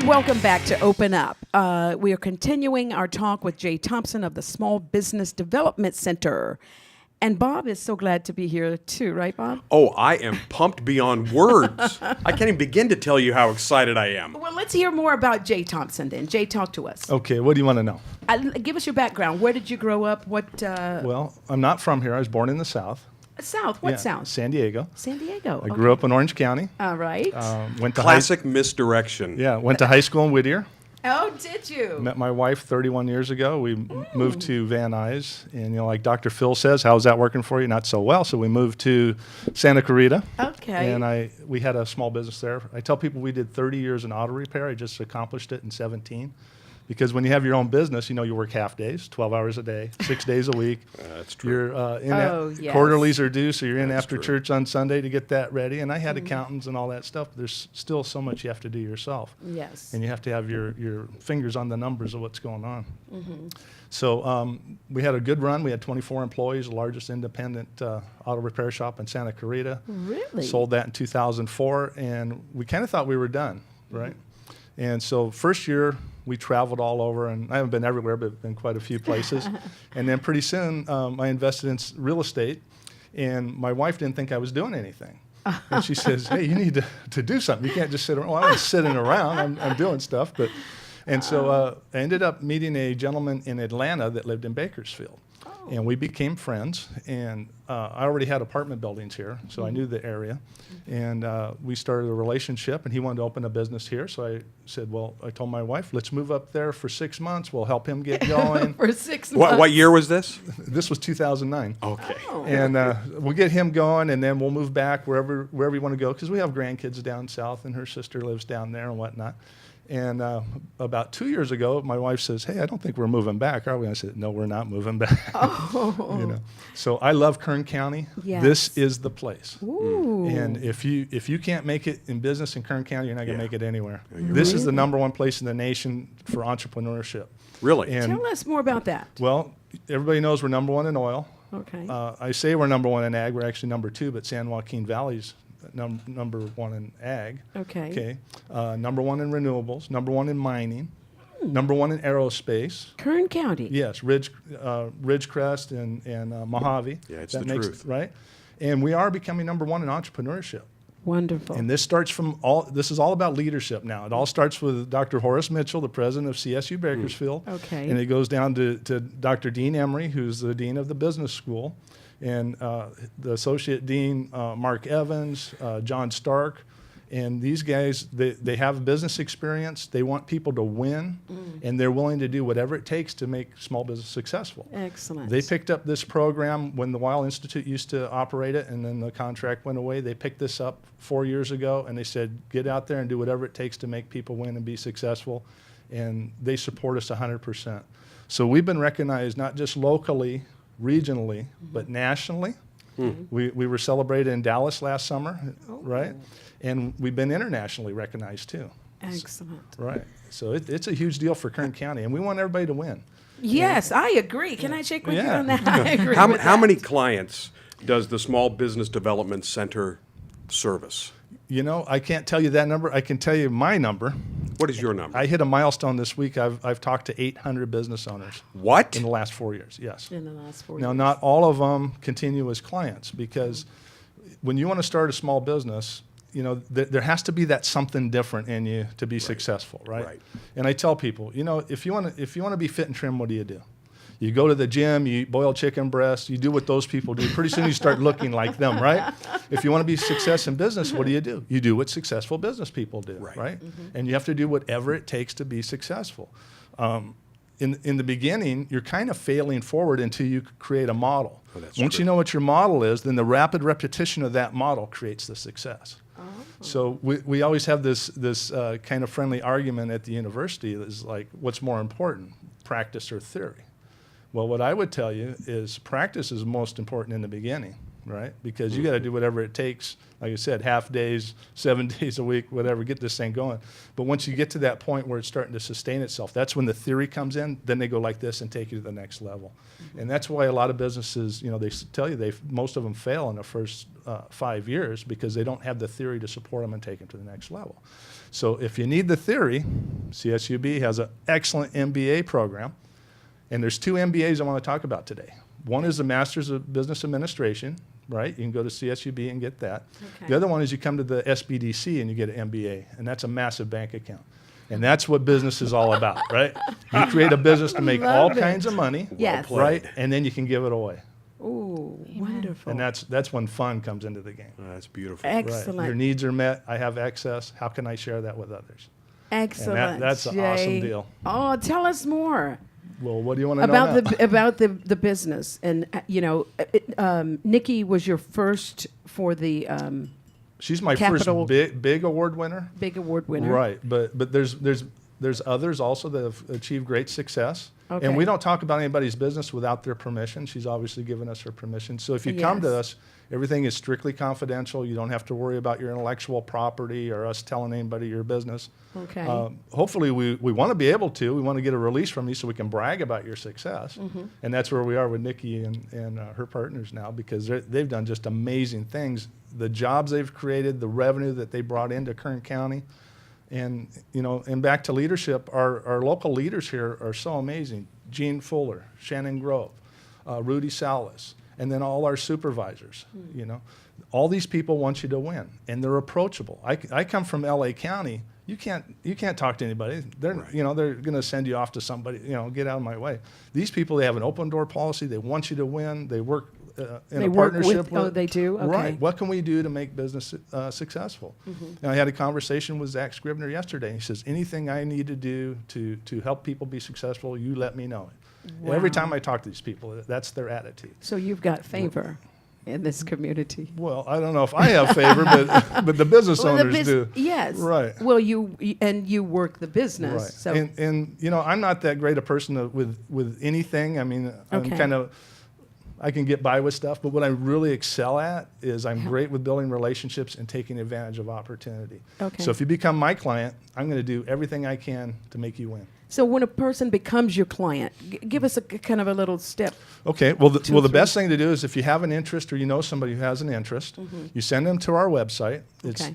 And welcome back to Open Up. We are continuing our talk with Jay Thompson of the Small Business Development Center. And Bob is so glad to be here too, right, Bob? Oh, I am pumped beyond words. I can't even begin to tell you how excited I am. Well, let's hear more about Jay Thompson then. Jay, talk to us. Okay, what do you want to know? Give us your background. Where did you grow up? What? Well, I'm not from here. I was born in the South. South? What Yeah, South? San Diego. San Diego. I grew up in Orange County. All right. Went to Classic misdirection. went to high school in Whittier. Oh, did you? Met my wife 31 years ago. We moved to Van Nuys, and like Dr. Phil says, how's that working for you? Not so well. So we moved to Santa Clarita. Okay. And we had a small business there. I tell people we did 30 years in auto repair. I just accomplished it in 17. Because when you have your own business, you work half days, 12 hours a day, 6 days a week. That's true. You're Yes. quarterlies are due, so you're in after true. church on Sunday to get that ready. And I had accountants and all that stuff. But there's still so much you have to do yourself. Yes. And you have to have your fingers on the numbers of what's going on. So we had a good run. We had 24 employees, the largest independent auto repair shop in Santa Clarita. Really? Sold that in 2004, and we kind of thought we were done, right? And so first year, we traveled all over, and I haven't been everywhere, but been quite a few places. And then pretty soon, I invested in real estate, and my wife didn't think I was doing anything. And she says, hey, you need to do something. You can't just sit around. Well, I'm not sitting around. I'm doing stuff. And so I ended up meeting a gentleman in Atlanta that lived in Bakersfield. And we became friends, and I already had apartment buildings here, so I knew the area. And we started a relationship, and he wanted to open a business here. So I said, well, I told my wife, let's move up there for 6 months. We'll help him get going. For 6 months. What year was this? This was 2009. Okay. Oh. And we'll get him going, and then we'll move back wherever you want to go, because we have grandkids down south, and her sister lives down there and whatnot. And about 2 years ago, my wife says, hey, I don't think we're moving back, are we? I said, no, we're not moving back. Oh. So I love Kern County. Yes. This is the place. Ooh. And if you can't make it in business in Kern County, you're not going to Yeah. make it anywhere. you're This is the number one place in the nation for entrepreneurship. Really? And Tell us more about that. well, everybody knows we're number one in oil. Okay. I say we're number one in ag. We're actually number two, but San Joaquin Valley's number one in ag. Okay. Number one in renewables. Number one in mining. Number one in aerospace. Kern County. Yes, Ridgecrest and Mojave. Yeah, it's That the truth. Right? And we are becoming number one in entrepreneurship. Wonderful. And this is all about leadership now. It all starts with Dr. Horace Mitchell, the president of CSU Bakersfield. Okay. And it goes down to Dr. Dean Emery, who's the dean of the business school, and the associate dean, Mark Evans, John Stark. And these guys, they have business experience. They want people to win, and they're willing to do whatever it takes to make small business successful. Excellent. They picked up this program when the Weil Institute used to operate it, and then the contract went away. They picked this up 4 years ago, and they said, get out there and do whatever it takes to make people win and be successful. And they support us 100%. So we've been recognized not just locally, regionally, but nationally. We were celebrated in Dallas last summer, right? And we've been internationally recognized too. Excellent. Right. So it's a huge deal for Kern County, and we want everybody to win. Yes, I agree. Can I check with you Yeah. on that? I agree How with how that. many clients does the Small Business Development Center service? I can't tell you that number. I can tell you my number. What is your number? I hit a milestone this week. I've talked to 800 business owners What? in the last 4 years. Yes. In the last 4 Now, years. not all of them continue as clients, because when you want to start a small business, there has to be that something different in you to be successful, right? Right. And I tell people, if you want to be fit and trim, what do? You go to the gym, you eat boiled chicken breasts, you do what those people do. Pretty soon you start looking like them, right? If you want to be success in business, what do? You do what successful business people do, right? And you have to do whatever it takes to be successful. In the beginning, you're kind of failing forward until you create a model. Oh, that's Once true. you know what your model is, then the rapid repetition of that model creates the success. So we always have this kind of friendly argument at the university is like, what's more important, practice or theory? Well, what I would tell you is practice is most important in the beginning. right? Because you got to do whatever it takes, like I said, half days, 7 days a week, whatever, get this thing going. But once you get to that point where it's starting to sustain itself, that's when the theory comes in. Then they go like this and take you to the next level. And that's why a lot of businesses, they tell you most of them fail in the first 5 years because they don't have the theory to support them and take them to the next level. So if you need the theory, CSUB has an excellent MBA program. And there's 2 MBAs I want to talk about today. One is the Masters of Business Administration, right? You can go to CSUB and get that. Okay. The other one is you come to the SBDC and you get an MBA, and that's a massive bank account. And that's what business is all about, right? You create a business to make all Love it. kinds of money, Yes. right? And then you can give it away. Ooh, wonderful. And that's when fun comes into the game. That's beautiful. Excellent. Right. Your needs are met. I have excess. How can I share that with others? Excellent. And that's an awesome Jay. deal. Oh, tell us more Well, what do you want to know about now? about the business. And Nikki was your first for the She's my Capital- first big award winner. big award winner. Right, but there's others also that have achieved great success. Okay. And we don't talk about anybody's business without their permission. She's obviously given us her permission. So if you come to Yes. us, everything is strictly confidential. You don't have to worry about your intellectual property or us telling anybody your business. Okay. Hopefully we want to be able to. We want to get a release from you so we can brag about your success. Mm-hmm. And that's where we are with Nikki and her partners now, because they've done just amazing things. The jobs they've created, the revenue that they brought into Kern County. And, and back to leadership, our local leaders here are so amazing. Gene Fuller, Shannon Grove, Rudy Salas, and then all our supervisors, All these people want you to win, and they're approachable. I come from LA County. You can't talk to anybody. They're they're going to send you off to somebody. Get out of my way. These people, they have an open door policy. They want you to win. They work in They a work partnership with- oh, they do? Okay. Right. What can we do to make business successful? And I had a conversation with Zach Scribner yesterday. He says, anything I need to do to help people be successful, you let me know. And every time I talk to these people, that's their attitude. So you've got favor in this community. Well, I don't know if I have favor, but the business owners do. Yes. Right. Well, you work the business. Right. So And I'm not that great a person with anything. I mean, Okay. I can get by with stuff, but what I really excel at is I'm great with building relationships and taking advantage of opportunity. Okay. So if you become my client, I'm going to do everything I can to make you win. So when a person becomes your client, give us a kind of a little step. Okay. Well, the three. best thing to do is if you have an interest or you know somebody who has an interest, you send them to our website. It's Okay.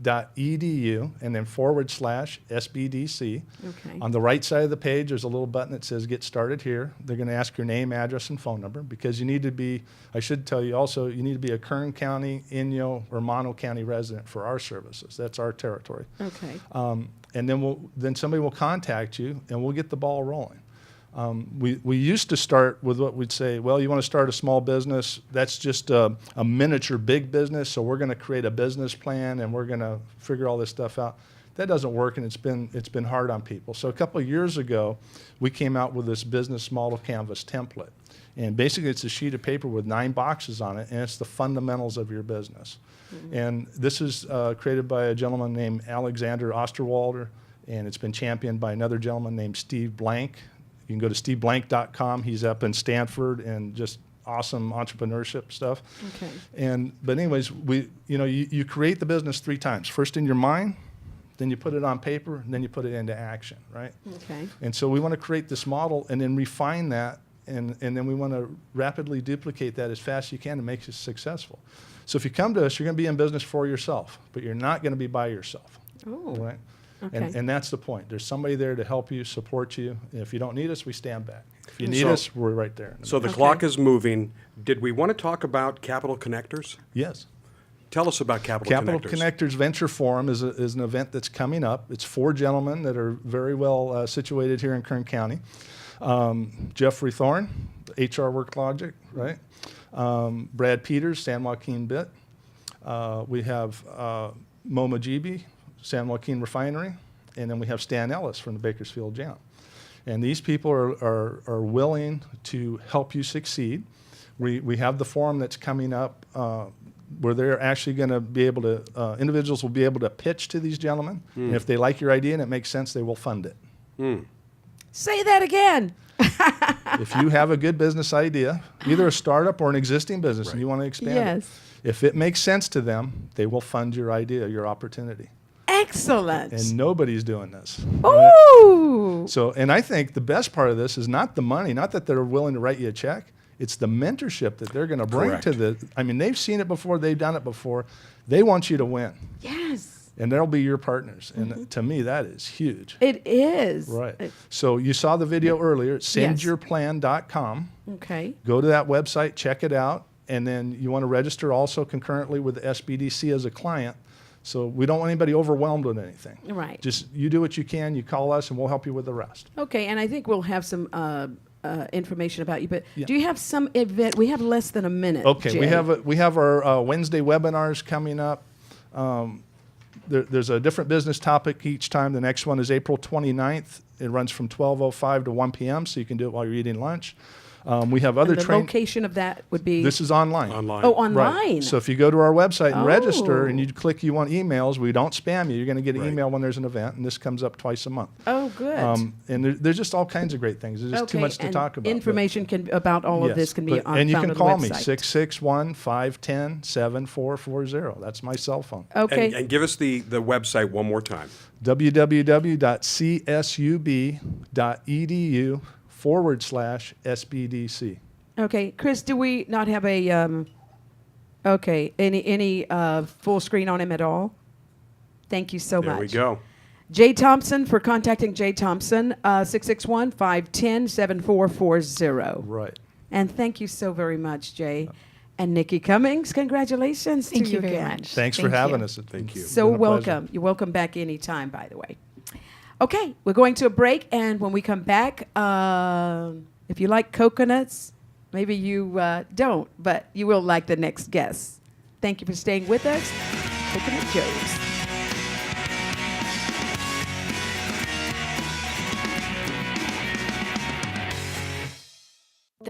www.csub.edu and then /SBDC. Okay. On the right side of the page, there's a little button that says Get Started Here. They're going to ask your name, address, and phone number because you need to be, I should tell you also, you need to be a Kern County, Inyo, or Mono County resident for our services. That's our territory. Okay. And then somebody will contact you and we'll get the ball rolling. We used to start with what we'd say, well, you want to start a small business, that's just a miniature big business, so we're going to create a business plan and we're going to figure all this stuff out. That doesn't work, and it's been hard on people. So a couple of years ago, we came out with this business model canvas template. And basically it's a sheet of paper with 9 boxes on it, and it's the fundamentals of your business. And this is created by a gentleman named Alexander Osterwalder, and it's been championed by another gentleman named Steve Blank. You can go to steveblank.com. He's up in Stanford and just awesome entrepreneurship stuff. Okay. But anyways, you create the business 3 times. First in your mind, then you put it on paper, and then you put it into action, right? Okay. And so we want to create this model and then refine that, and then we want to rapidly duplicate that as fast as you can to make it successful. So if you come to us, you're going to be in business for yourself, but you're not going to be by yourself. Oh. Right? Okay. And that's the point. There's somebody there to help you, support you. And if you don't need us, we stand back. If you need So- us, we're right there. So the Okay. clock is moving. Did we want to talk about Capital Connectors? Yes. Tell us about Capital Capital Connectors. Connectors Venture Forum is an event that's coming up. It's 4 gentlemen that are very well situated here in Kern County. Jeffrey Thorne, HR Work Logic, right? Brad Peters, San Joaquin Bit. We have Mo Majibi, San Joaquin Refinery, and then we have Stan Ellis from the Bakersfield Jam. And these people are willing to help you succeed. We have the forum that's coming up where they're actually going to be able to, individuals will be able to pitch to these gentlemen. And if they like your idea and it makes sense, they will fund it. Say that again. If you have a good business idea, either a startup or an existing business, and you want to expand it, if it makes sense to them, they will fund your idea, your opportunity. Excellent. And nobody's doing this. Ooh. So, and I think the best part of this is not the money, not that they're willing to write you a check. It's the mentorship that they're going to bring Correct. to I mean, they've seen it before, they've done it before. They want you to win. Yes. And they'll be your partners. And to me, that is huge. It is. Right. So you saw the video earlier, sendyourplan.com. Okay. Go to that website, check it out, and then you want to register also concurrently with the SBDC as a client. So we don't want anybody overwhelmed with anything. Right. Just you do what you can, you call us, and we'll help you with the rest. Okay, and I think we'll have some information about you. But Yeah. do you have some event? We have less than a minute. Okay, Jay. we have our Wednesday webinars coming up. There's a different business topic each time. The next one is April 29th. It runs from 12:05 to 1 p.m., so you can do it while you're eating lunch. We have other And the training. location of that would be. This is online. Online. Oh, Right. online. So if you go to our website and register Oh. and you click you want emails, we don't spam you. You're going to get an Right. email when there's an event, and this comes up twice a month. Oh, good. And there's just all kinds of great things. There's just too much to and talk about. but- Information about all of Yes, this can be but- on and you found can on call the me, website. 661-510-7440. That's my cell phone. Okay. And give us the website one more time. www.csub.edu/SBDC. Okay, Chris, do we not have a any full screen on him at all? Thank you so There much. we go. Jay Thompson, for contacting Jay Thompson, 661-510-7440. Right. And thank you so very much, Jay. And Nikki Cummings, congratulations Thank to you you very again. much. Thanks for Thank having you. us. Thank you. It's So been a pleasure. welcome. You're welcome back anytime, by the way. Okay, we're going to a break, and when we come back, if you like coconuts, maybe you don't, but you will like the next guest. Thank you for staying with us. Coconut Joe's.